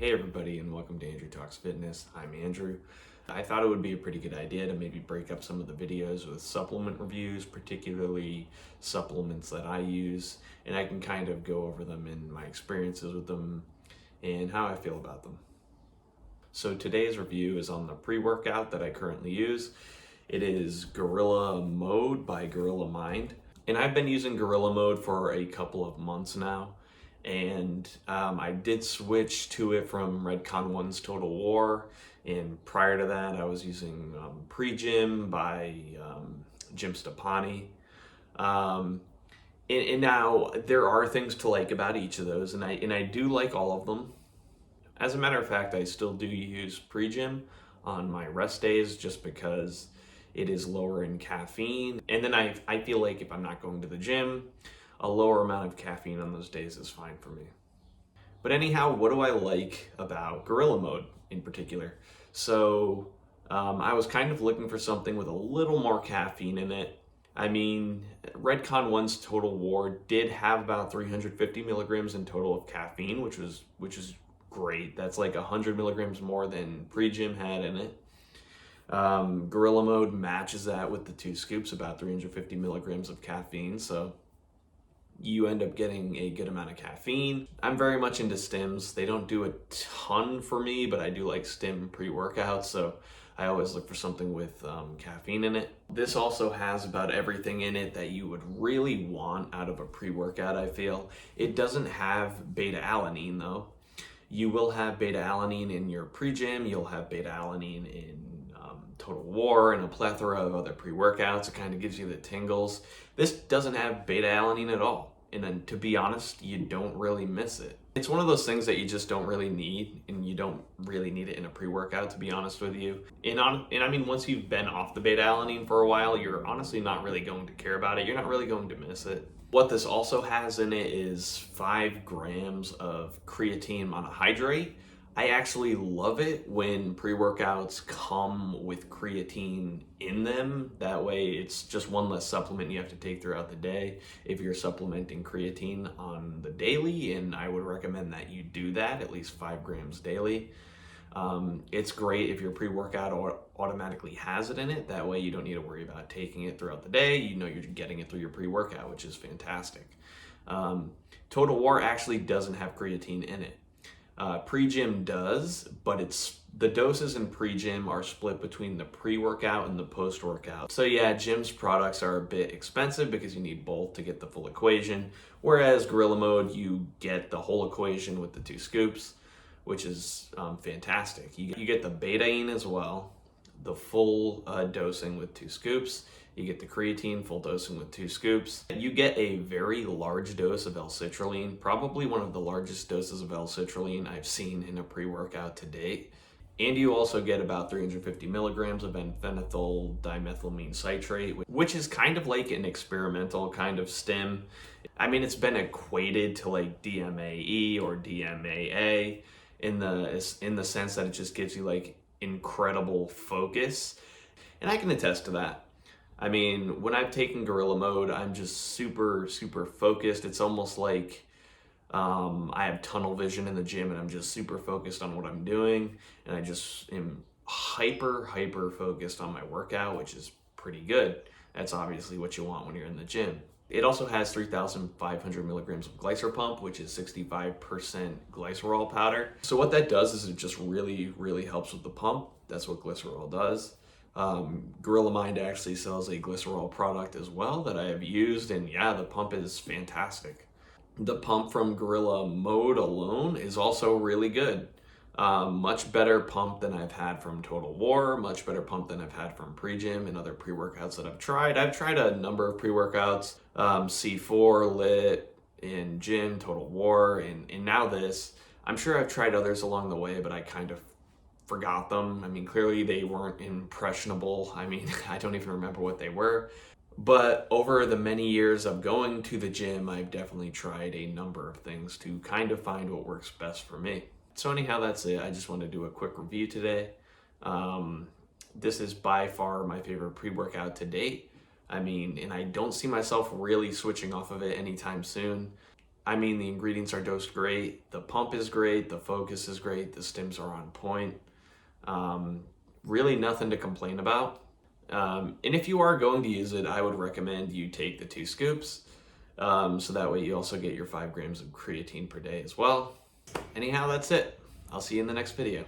Hey everybody, and welcome to Andrew Talks Fitness. I'm Andrew. I thought it would be a pretty good idea to maybe break up some of the videos with supplement reviews, particularly supplements that I use, and I can kind of go over them and my experiences with them and how I feel about them. So today's review is on the pre-workout that I currently use. It is Gorilla Mode by Gorilla Mind, and I've been using Gorilla Mode for a couple of months now. And I did switch to it from Redcon 1's Total War, and prior to that I was using Pre-Gym by Jim Stepani. And now there are things to like about each of those, and I do like all of them. As a matter of fact, I still do use Pre-Gym on my rest days just because it is lower in caffeine. And then I feel like if I'm not going to the gym, a lower amount of caffeine on those days is fine for me. But anyhow, what do I like about Gorilla Mode in particular? So I was kind of looking for something with a little more caffeine in it. I mean, Redcon 1's Total War did have about 350 milligrams in total of caffeine, which is great. That's like 100 milligrams more than Pre-Gym had in it. Gorilla Mode matches that with the 2 scoops, about 350 milligrams of caffeine, so you end up getting a good amount of caffeine. I'm very much into stims. They don't do a ton for me, but I do like stim pre-workouts, so I always look for something with caffeine in it. This also has about everything in it that you would really want out of a pre-workout, I feel. It doesn't have beta-alanine though. You will have beta-alanine in your Pre-Gym, you'll have beta-alanine in Total War and a plethora of other pre-workouts. It kind of gives you the tingles. This doesn't have beta-alanine at all. And then, to be honest, you don't really miss it. It's one of those things that you just don't really need, and you don't really need it in a pre-workout, to be honest with you. And I mean, once you've been off the beta-alanine for a while, you're honestly not really going to care about it. You're not really going to miss it. What this also has in it is 5 grams of creatine monohydrate. I actually love it when pre-workouts come with creatine in them. That way it's just one less supplement you have to take throughout the day if you're supplementing creatine on the daily, and I would recommend that you do that, at least 5 grams daily. It's great if your pre-workout automatically has it in it. That way you don't need to worry about taking it throughout the day. You know you're getting it through your pre-workout, which is fantastic. Total War actually doesn't have creatine in it. Pre-Gym does, but the doses in Pre-Gym are split between the pre-workout and the post-workout. So yeah, Gym's products are a bit expensive because you need both to get the full equation, whereas Gorilla Mode, you get the whole equation with the 2 scoops, which is fantastic. You get the betaine as well, the full dosing with 2 scoops. You get the creatine full dosing with 2 scoops. You get a very large dose of L-citrulline, probably one of the largest doses of L-citrulline I've seen in a pre-workout to date. And you also get about 350 milligrams of N-phenylethyl dimethylamine citrate, which is kind of like an experimental kind of stim. I mean, it's been equated to like DMAE or DMAA in the sense that it just gives you like incredible focus. And I can attest to that. I mean, when I've taken Gorilla Mode, I'm just super, super focused. It's almost like I have tunnel vision in the gym and I'm just super focused on what I'm doing. And I just am hyper focused on my workout, which is pretty good. That's obviously what you want when you're in the gym. It also has 3,500 milligrams of glycerol, which is 65% glycerol powder. So what that does is it just really, really helps with the pump. That's what glycerol does. Gorilla Mind actually sells a glycerol product as well that I have used, and yeah, the pump is fantastic. The pump from Gorilla Mode alone is also really good. Much better pump than I've had from Total War, much better pump than I've had from Pre-Gym and other pre-workouts that I've tried. I've tried a number of pre-workouts, C4, Lit, and Gym, Total War, and now this. I'm sure I've tried others along the way, but I kind of forgot them. I mean, clearly they weren't impressionable. I mean, I don't even remember what they were. But over the many years of going to the gym, I've definitely tried a number of things to kind of find what works best for me. So anyhow, that's it. I just wanted to do a quick review today. This is by far my favorite pre-workout to date. I mean, and I don't see myself really switching off of it anytime soon. I mean, the ingredients are dosed great, the pump is great, the focus is great, the stims are on point. Really nothing to complain about. And if you are going to use it, I would recommend you take the 2 scoops. So that way you also get your 5 grams of creatine per day as well. Anyhow, that's it. I'll see you in the next video.